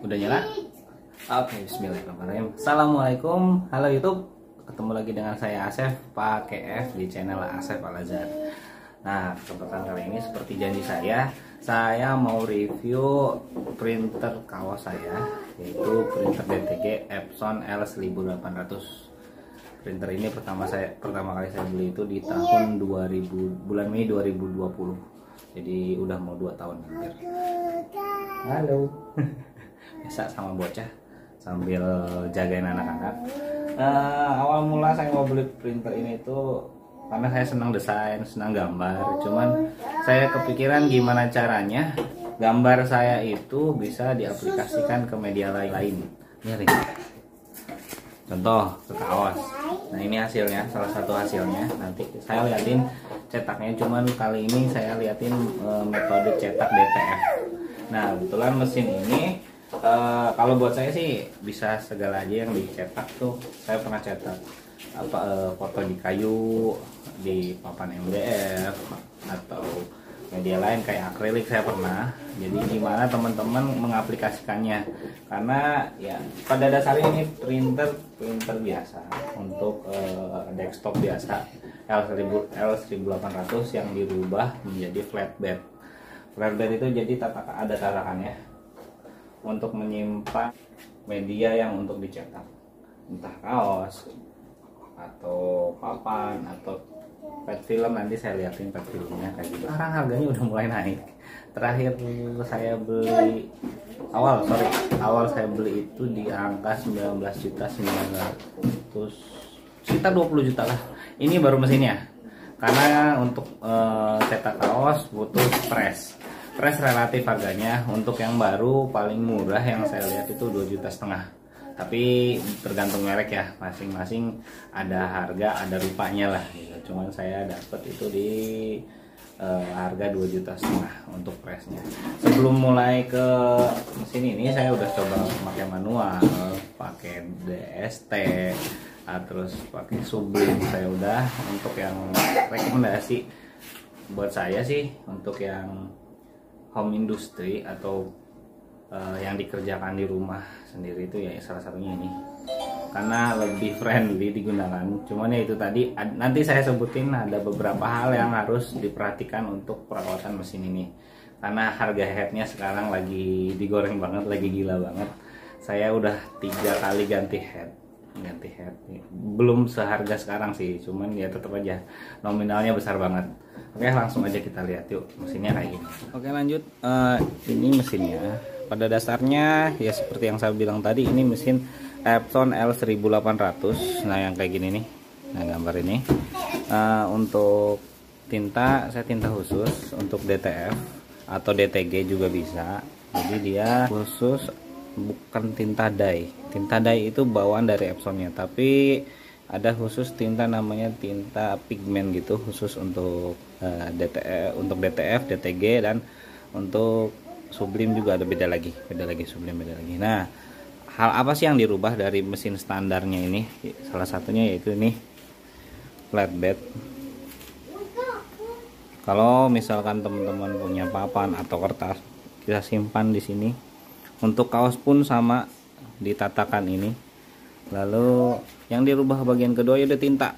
Udah nyala? Oke, bismillahirrahmanirrahim. Assalamualaikum, halo YouTube. Ketemu lagi dengan saya Asef pakai F di channel Asef Al-Azhar. Nah, kesempatan kali ini seperti janji saya mau review printer kaos saya, yaitu printer DTG Epson L1800. Printer ini pertama kali saya beli itu di tahun 2000, bulan Mei 2020. Jadi udah mau 2 tahun hampir. Halo. Biasa sama bocah sambil jagain anak-anak. Awal mula saya mau beli printer ini itu karena saya senang desain, senang gambar. Cuman saya kepikiran gimana caranya gambar saya itu bisa diaplikasikan ke media lain. Ini contoh ke kaos. Nah, ini hasilnya, salah satu hasilnya. Nanti saya liatin cetaknya. Cuman kali ini saya liatin metode cetak DTF. Nah, kebetulan mesin ini kalau buat saya sih bisa segala aja yang dicetak tuh. Saya pernah cetak foto di kayu, di papan MDF, atau media lain kayak akrilik saya pernah. Jadi gimana teman-teman mengaplikasikannya? Karena ya pada dasarnya ini printer biasa untuk desktop biasa L1800 yang dirubah menjadi flatbed. Flatbed itu jadi ada tatakannya untuk menyimpan media yang untuk dicetak, entah kaos atau papan atau pet film. Nanti saya liatin pet filmnya kayak gitu. Sekarang harganya udah mulai naik. Terakhir saya beli awal saya beli itu di angka 19.900, sekitar 20 juta lah. Ini baru mesinnya, karena untuk cetak kaos butuh press relatif harganya. Untuk yang baru paling murah yang saya lihat itu 2,5 juta. Tapi tergantung merek ya, masing-masing ada harga, ada rupanya lah gitu. Cuman saya dapat itu di harga 2,5 juta untuk pressnya. Sebelum mulai ke mesin ini saya udah coba pakai manual, pakai DST, terus pakai Sublime. Saya udah, untuk yang rekomendasi buat saya sih untuk yang home industry atau yang dikerjakan di rumah sendiri itu ya salah satunya ini, karena lebih friendly digunakan. Cuman ya itu tadi, nanti saya sebutin ada beberapa hal yang harus diperhatikan untuk perawatan mesin ini, karena harga headnya sekarang lagi digoreng banget, lagi gila banget. Saya udah 3 kali ganti head. Belum seharga sekarang sih, cuman ya tetap aja nominalnya besar banget. Oke, langsung aja kita lihat yuk mesinnya kayak gini. Oke, lanjut. Ini mesinnya pada dasarnya ya seperti yang saya bilang tadi, ini mesin Epson L1800. Nah, yang kayak gini nih, nah gambar ini untuk tinta, saya tinta khusus untuk DTF atau DTG juga bisa. Jadi dia khusus, bukan tinta dye. Tinta dye itu bawaan dari Epsonnya, tapi ada khusus tinta namanya tinta pigmen gitu, khusus untuk DTF, DTG, dan untuk Sublime juga ada beda lagi Sublime beda lagi. Nah, hal apa sih yang dirubah dari mesin standarnya ini? Salah satunya yaitu ini flatbed. Kalau misalkan teman-teman punya papan atau kertas, kita simpan di sini. Untuk kaos pun sama, ditatakan ini. Lalu yang dirubah bagian kedua yaitu tinta.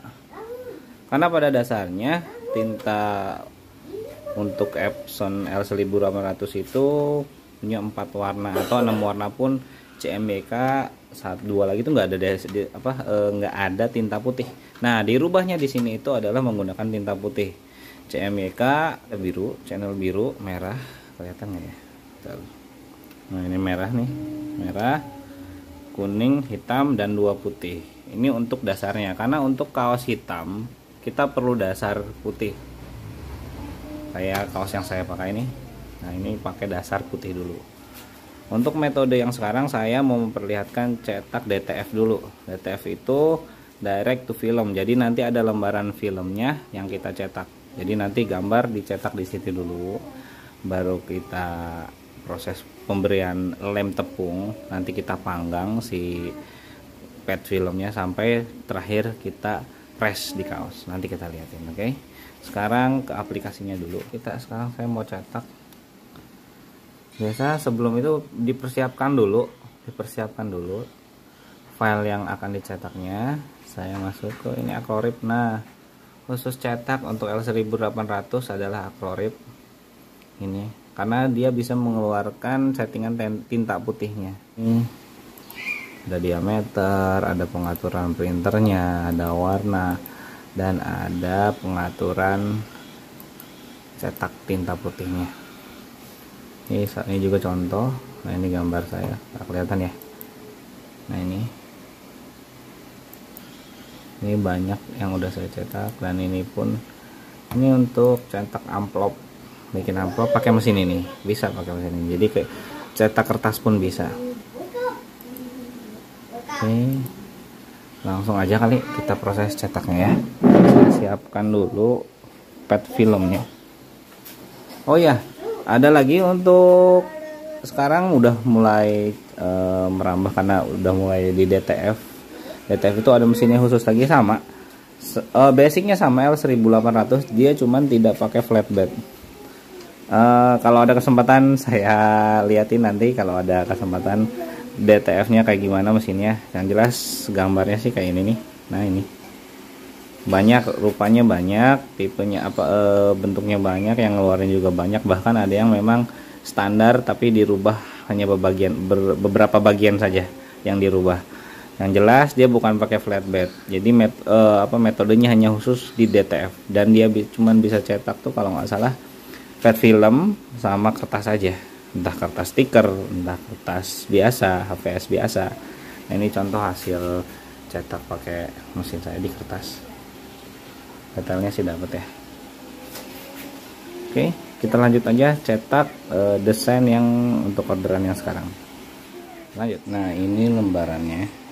Karena pada dasarnya tinta untuk Epson L1800 itu punya 4 warna atau 6 warna pun CMYK. 2 lagi itu nggak ada tinta putih. Nah, dirubahnya di sini itu adalah menggunakan tinta putih. CMYK biru, channel biru, merah, kelihatan nggak ya? Nah, ini merah nih, merah, kuning, hitam, dan 2 putih. Ini untuk dasarnya, karena untuk kaos hitam kita perlu dasar putih. Kayak kaos yang saya pakai ini. Nah, ini pakai dasar putih dulu. Untuk metode yang sekarang saya mau memperlihatkan cetak DTF dulu. DTF itu direct to film. Jadi nanti ada lembaran filmnya yang kita cetak. Jadi nanti gambar dicetak di situ dulu, baru kita proses pemberian lem tepung. Nanti kita panggang si pet filmnya sampai terakhir kita press di kaos. Nanti kita lihatin, oke? Sekarang ke aplikasinya dulu. Saya mau cetak Biasa sebelum itu dipersiapkan dulu file yang akan dicetaknya. Saya masuk ke ini Acrorib. Nah, khusus cetak untuk L1800 adalah Acrorib ini, karena dia bisa mengeluarkan settingan tinta putihnya. Ini ada diameter, ada pengaturan printernya, ada warna, dan ada pengaturan cetak tinta putihnya. Ini juga contoh. Nah, ini gambar saya, nggak kelihatan ya. Nah, ini banyak yang udah saya cetak, dan ini pun ini untuk cetak amplop, bikin amplop pakai mesin ini, bisa pakai mesin ini. Jadi kayak cetak kertas pun bisa. Oke, langsung aja kali kita proses cetaknya ya. Saya siapkan dulu pet filmnya. Oh ya, ada lagi untuk sekarang udah mulai merambah karena udah mulai di DTF. DTF itu ada mesinnya khusus lagi, sama basicnya sama L1800, dia cuman tidak pakai flatbed. Kalau ada kesempatan saya liatin nanti, kalau ada kesempatan DTF-nya kayak gimana mesinnya. Yang jelas gambarnya sih kayak ini nih. Nah, ini banyak, rupanya banyak, tipenya apa, bentuknya banyak, yang ngeluarin juga banyak. Bahkan ada yang memang standar tapi dirubah hanya beberapa bagian saja yang dirubah. Yang jelas dia bukan pakai flatbed. Jadi metodenya hanya khusus di DTF, dan dia cuman bisa cetak tuh kalau nggak salah pet film sama kertas saja, entah kertas stiker, entah kertas biasa, HVS biasa. Nah, ini contoh hasil cetak pakai mesin saya di kertas. Detailnya sih dapat ya. Oke, kita lanjut aja cetak desain yang untuk orderan yang sekarang. Lanjut. Nah, ini lembarannya.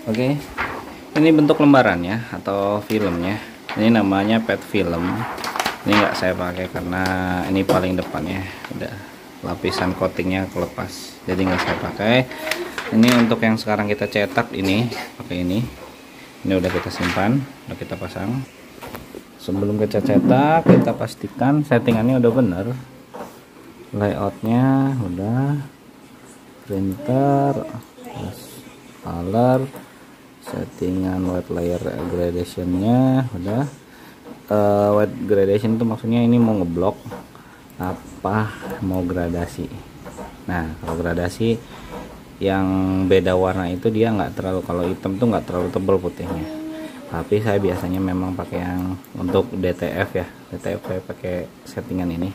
Oke, ini bentuk lembarannya atau filmnya. Ini namanya pet film. Ini nggak saya pakai karena ini paling depannya udah lapisan coatingnya kelepas, jadi nggak saya pakai. Ini untuk yang sekarang kita cetak, ini pakai ini. Ini udah kita simpan, udah kita pasang. Sebelum kita cetak, kita pastikan settingannya udah bener, layoutnya udah, printer, color, settingan white layer gradationnya udah. White gradation itu maksudnya ini mau ngeblok apa mau gradasi. Nah, kalau gradasi yang beda warna itu dia nggak terlalu, kalau hitam tuh nggak terlalu tebal putihnya. Tapi saya biasanya memang pakai yang untuk DTF ya. DTF saya pakai settingan ini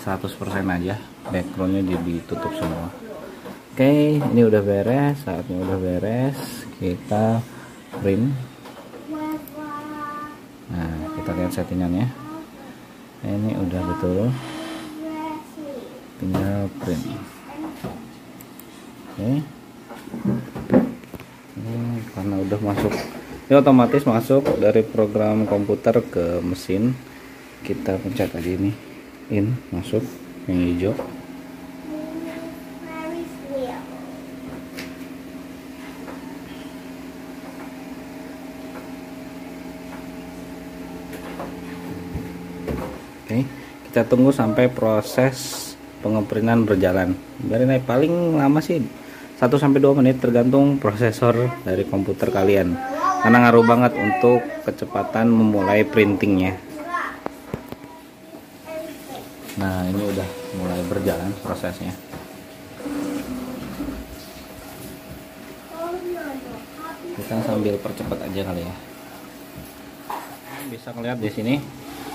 100% aja, backgroundnya ditutup semua. Oke, ini udah beres, saatnya udah beres, kita print. Nah, kita lihat settingannya. Ini udah betul, tinggal print. Oke. Ini karena udah masuk, ini otomatis masuk dari program komputer ke mesin. Kita pencet aja ini, in, masuk yang hijau. Oke, kita tunggu sampai proses pengeprintan berjalan. Biarin aja, paling lama sih 1-2 menit tergantung prosesor dari komputer kalian, karena ngaruh banget untuk kecepatan memulai printingnya. Nah, ini udah mulai berjalan prosesnya. Kita sambil percepat aja kali ya. Bisa ngeliat di sini.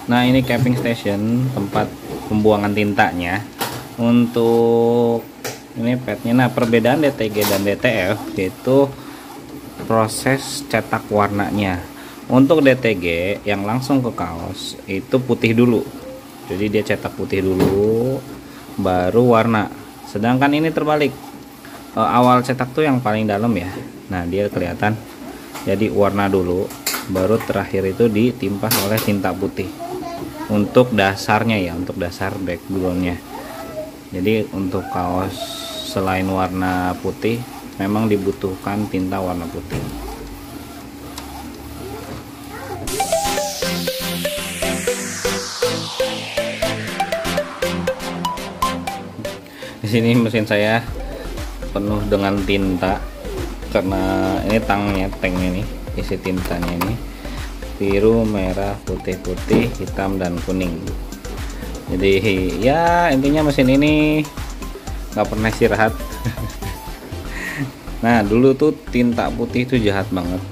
Nah, ini capping station, tempat pembuangan tintanya. Untuk ini padnya. Nah, perbedaan DTG dan DTF itu proses cetak warnanya. Untuk DTG yang langsung ke kaos itu putih dulu, jadi dia cetak putih dulu baru warna. Sedangkan ini terbalik, awal cetak tuh yang paling dalam ya. Nah, dia kelihatan, jadi warna dulu baru terakhir itu ditimpas oleh tinta putih untuk dasarnya ya, untuk dasar backgroundnya. Jadi untuk kaos selain warna putih memang dibutuhkan tinta warna putih. Di sini mesin saya penuh dengan tinta karena ini tanknya nih, isi tintanya ini biru, merah, putih, hitam dan kuning. Jadi ya intinya mesin ini nggak pernah istirahat. Nah dulu tuh tinta putih itu jahat banget,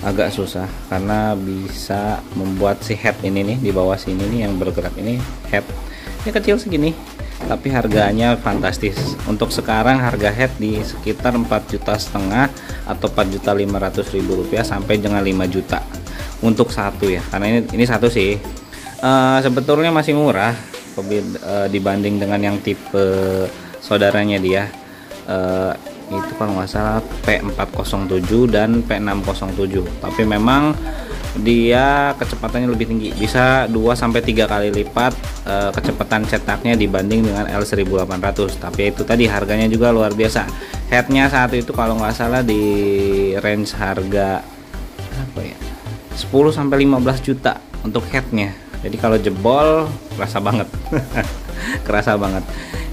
agak susah karena bisa membuat si head ini nih di bawah sini nih yang bergerak ini, headnya kecil segini tapi harganya fantastis. Untuk sekarang harga head di sekitar 4,5 juta atau 4.500.000 rupiah sampai dengan 5 juta untuk satu ya, karena ini satu sih. Sebetulnya masih murah dibanding dengan yang tipe saudaranya dia, itu kalau nggak salah P407 dan P607, tapi memang dia kecepatannya lebih tinggi, bisa 2-3 kali lipat kecepatan cetaknya dibanding dengan L1800. Tapi itu tadi harganya juga luar biasa. Headnya satu itu kalau nggak salah di range harga apa ya, 10-15 juta untuk headnya. Jadi kalau jebol kerasa banget. Kerasa banget.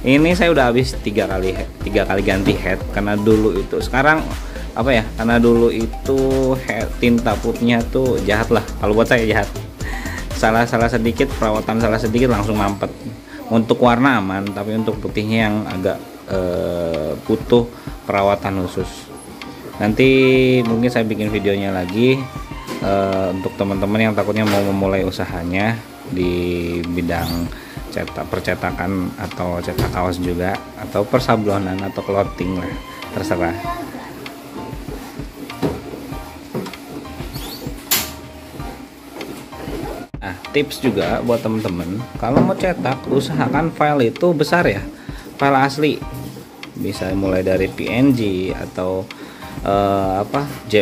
Ini saya udah habis 3 kali ganti head karena dulu itu, sekarang apa ya, karena dulu itu tinta putihnya tuh jahat lah, kalau buat saya jahat. Salah sedikit, perawatan salah sedikit langsung mampet. Untuk warna aman, tapi untuk putihnya yang agak butuh perawatan khusus. Nanti mungkin saya bikin videonya lagi untuk teman-teman yang takutnya mau memulai usahanya di bidang percetakan atau cetak kaos juga, atau persablonan atau clothing lah, terserah. Nah, tips juga buat temen-temen, kalau mau cetak usahakan file itu besar ya, file asli. Bisa mulai dari PNG atau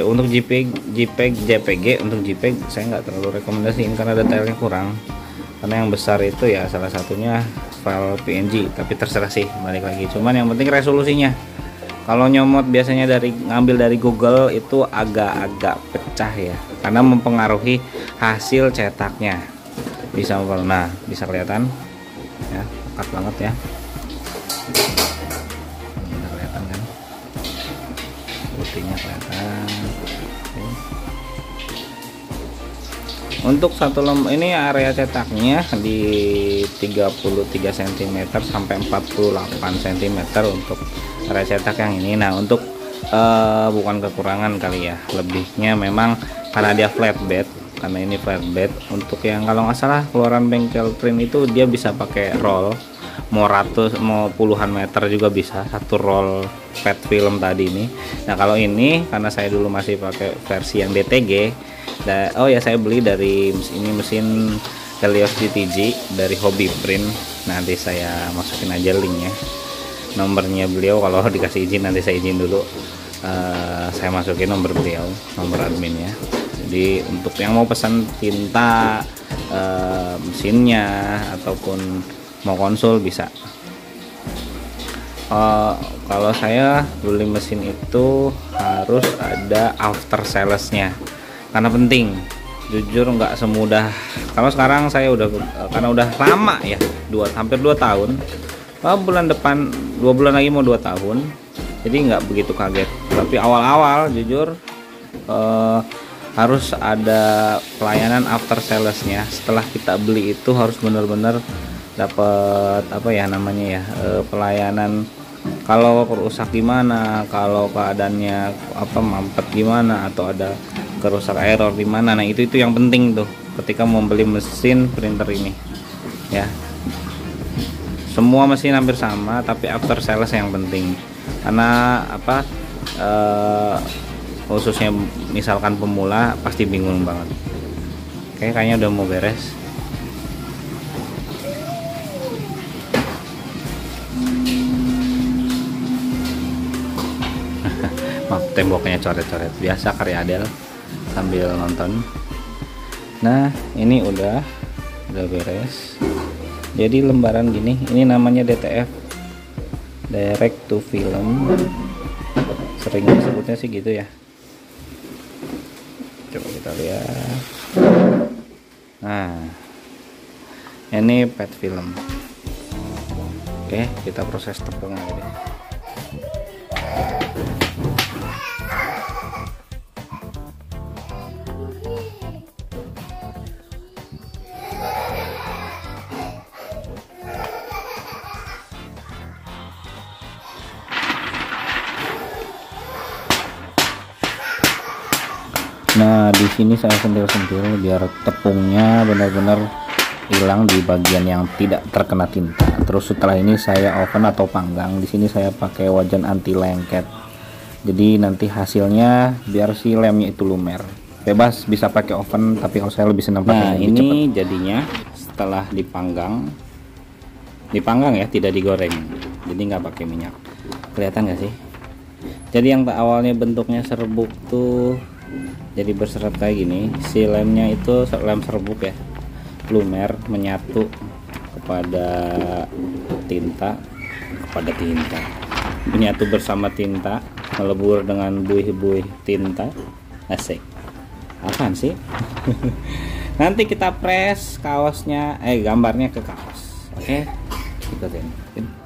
untuk JPG. Untuk JPEG saya nggak terlalu rekomendasiin karena detailnya kurang. Karena yang besar itu ya salah satunya file PNG, tapi terserah sih, balik lagi. Cuman yang penting resolusinya. Kalau nyomot biasanya ngambil dari Google itu agak-agak pecah ya, karena mempengaruhi hasil cetaknya. Bisa kelihatan ya, pekat banget ya. Bisa kelihatan kan, putihnya kelihatan. Untuk satu ini area cetaknya di 33 cm sampai 48 cm untuk area cetak yang ini. Nah untuk bukan kekurangan kali ya, lebihnya memang karena dia flatbed, karena ini flatbed. Untuk yang kalau nggak salah keluaran bengkel print itu dia bisa pakai roll, mau puluhan meter juga bisa satu roll pet film tadi ini. Nah kalau ini karena saya dulu masih pakai versi yang DTG. Oh ya, saya beli dari mesin Helios GTG dari Hobby Print. Nanti saya masukin aja linknya, nomornya beliau. Kalau dikasih izin nanti saya izin dulu, saya masukin nomor beliau, nomor adminnya. Jadi untuk yang mau pesan tinta, mesinnya ataupun mau konsul bisa. Kalau saya beli mesin itu harus ada after salesnya, karena penting. Jujur nggak semudah. Kalau sekarang saya karena udah lama ya, hampir 2 tahun. Bulan depan 2 bulan lagi mau 2 tahun, jadi nggak begitu kaget. Tapi awal-awal jujur harus ada pelayanan after salesnya. Setelah kita beli itu harus benar-benar dapat pelayanan. Kalau rusak gimana, kalau keadaannya mampet gimana, atau ada kerusak error di mana. Nah itu yang penting tuh ketika membeli mesin printer ini ya. Semua mesin hampir sama, tapi after sales yang penting. Karena khususnya misalkan pemula pasti bingung banget. Kayaknya udah mau beres. Maaf, temboknya coret-coret, biasa karya Adel sambil nonton. Nah ini udah beres. Jadi lembaran gini, ini namanya DTF, direct to film, sering disebutnya sih gitu ya. Coba kita lihat. Nah ini pet film. Oke, kita proses tepung lagi. Nah, di sini saya sentil-sentil biar tepungnya benar-benar hilang di bagian yang tidak terkena tinta. Terus setelah ini saya oven atau panggang. Di sini saya pakai wajan anti lengket. Jadi nanti hasilnya biar si lemnya itu lumer. Bebas bisa pakai oven, tapi kalau saya lebih senang pakai. Nah, ini cepet. Jadinya setelah dipanggang. Dipanggang ya, tidak digoreng. Jadi nggak pakai minyak. Kelihatan nggak sih? Jadi yang awalnya bentuknya serbuk tuh jadi berseret kayak gini, si lemnya itu lem serbuk ya, lumer menyatu kepada tinta, menyatu bersama tinta, melebur dengan buih-buih tinta. Asik, apaan sih? Nanti kita press kaosnya, gambarnya ke kaos. Oke, ikutin.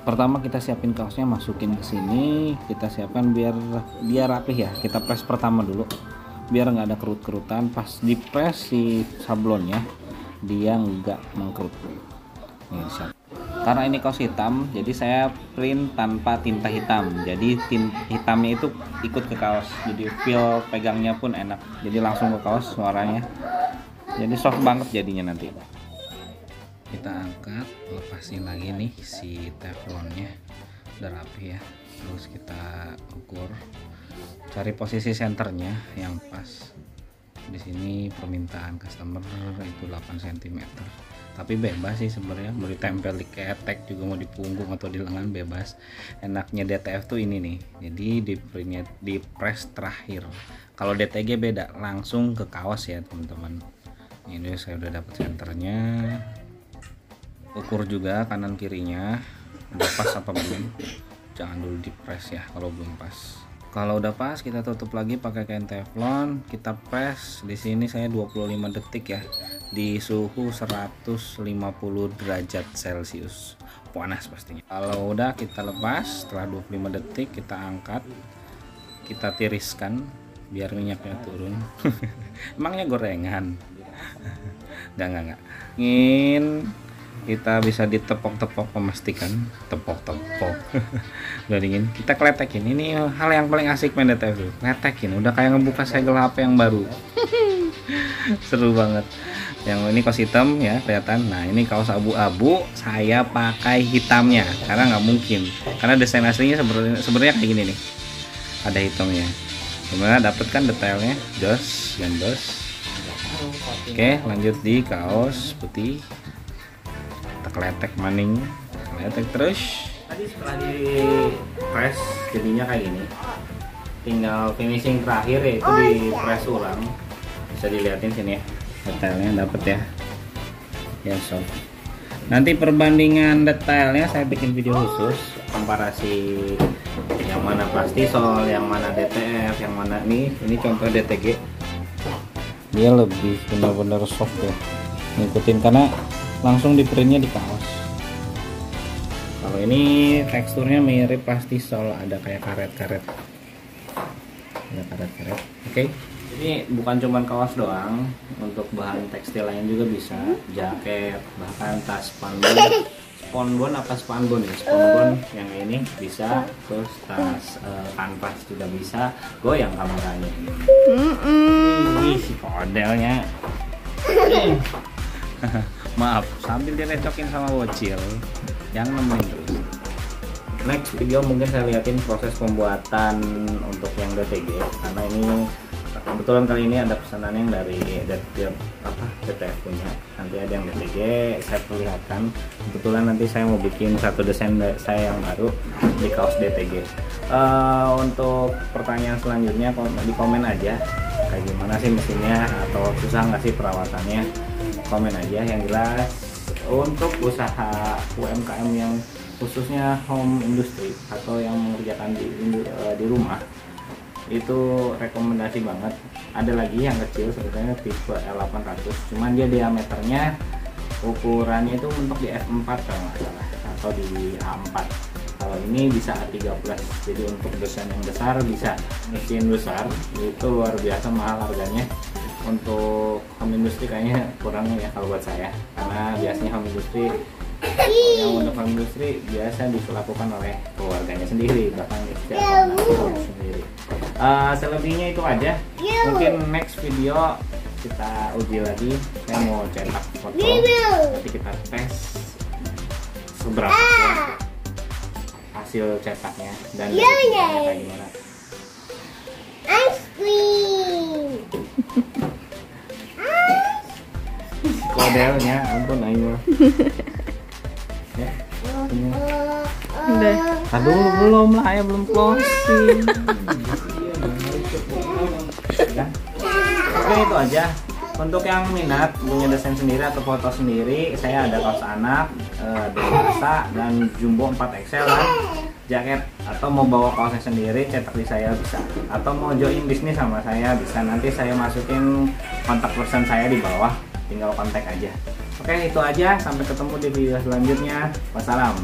Pertama kita siapin kaosnya, masukin ke sini, kita siapkan biar dia rapih ya. Kita press pertama dulu biar nggak ada kerut-kerutan. Pas di press si sablonnya dia nggak mengkerut. Nih, karena ini kaos hitam, jadi saya print tanpa tinta hitam, jadi hitamnya itu ikut ke kaos, jadi feel pegangnya pun enak, jadi langsung ke kaos suaranya, jadi soft banget jadinya. Nanti kita angkat, lepasin lagi nih si teflonnya, udah rapi ya. Terus kita ukur, cari posisi senternya yang pas. Di sini permintaan customer itu 8 cm, tapi bebas sih sebenarnya, mau ditempel di ketek juga, mau di punggung atau di lengan bebas. Enaknya DTF tuh ini nih, jadi di printnya di press terakhir. Kalau DTG beda, langsung ke kaos ya teman-teman. Ini saya udah dapet senternya, ukur juga kanan kirinya udah pas apa belum. Jangan dulu di press ya kalau belum pas. Kalau udah pas kita tutup lagi pakai kain teflon, kita press. Di sini saya 25 detik ya, di suhu 150 derajat Celcius, panas pastinya. Kalau udah kita lepas, setelah 25 detik kita angkat, kita tiriskan biar minyaknya turun. Emangnya gorengan? Enggak. Ingin kita bisa ditepok-tepok, memastikan tepok-tepok. Udah dingin, kita kletekin. Ini hal yang paling asik main DTF tuh, kletekin. Udah kayak ngebuka segel HP yang baru. Seru banget. Yang ini kaos hitam ya, kelihatan. Nah, ini kaos abu-abu, saya pakai hitamnya karena nggak mungkin, karena desain aslinya sebenarnya kayak gini nih, ada hitamnya. Gimana, dapet kan detailnya? Jos. Oke, lanjut di kaos putih. Kletek maning, kletek terus. Tadi setelah di press jadinya kayak gini, tinggal finishing terakhir yaitu di press ulang. Bisa dilihatin sini ya, detailnya dapet ya soft. Nanti perbandingan detailnya saya bikin video khusus, komparasi yang mana plastisol, yang mana DTF, yang mana ini contoh DTG. Dia lebih benar-benar soft ya, ngikutin karena langsung di printnya di kaos. Kalau ini teksturnya mirip plastisol, ada kayak karet-karet. Oke. Ini bukan cuma kaos doang, untuk bahan tekstil lain juga bisa, jaket, bahkan tas sponbon apa spanbon ya, sponbon yang ini bisa, terus tas kanvas juga bisa. Goyang kameranya. Si modelnya. Maaf, sambil direcokin sama bocil yang nemenin terus. Next video mungkin saya liatin proses pembuatan untuk yang DTG, karena ini kebetulan kali ini ada pesanan yang dari DTF punya. Nanti ada yang DTG, saya perlihatkan. Kebetulan nanti saya mau bikin satu desain saya yang baru di kaos DTG. Untuk pertanyaan selanjutnya di komen aja, kayak gimana sih mesinnya, atau susah nggak sih perawatannya, komen aja. Yang jelas untuk usaha UMKM yang khususnya home industry atau yang mengerjakan di rumah, itu rekomendasi banget. Ada lagi yang kecil sebetulnya tipe L800, cuman dia diameternya ukurannya itu untuk di F4 kalau nggak salah, atau di A4. Kalau ini bisa A13, jadi untuk desain yang besar bisa. Mesin besar itu luar biasa mahal harganya. Untuk home industry kayaknya kurang ya kalau buat saya, karena biasanya home industry yang untuk home industry biasa dilakukan oleh keluarganya sendiri, bahkan sendiri. Selebihnya itu aja. Mungkin next video kita uji lagi. Saya mau cetak foto, nanti kita tes seberapa kuat hasil cetaknya dan kayak gimana. Ice cream. Kodelnya ampun ayo. Ya. Udah. Aduh belum lah ya, belum closing. Ya. Oke, itu aja. Untuk yang minat punya desain sendiri atau foto sendiri, saya ada kaos anak, dewasa dan jumbo 4XL lah, jaket, atau mau bawa kaosnya sendiri cetak di saya bisa, atau mau join bisnis sama saya bisa. Nanti saya masukin kontak person saya di bawah, tinggal kontak aja. Oke, itu aja, sampai ketemu di video selanjutnya. Wassalam.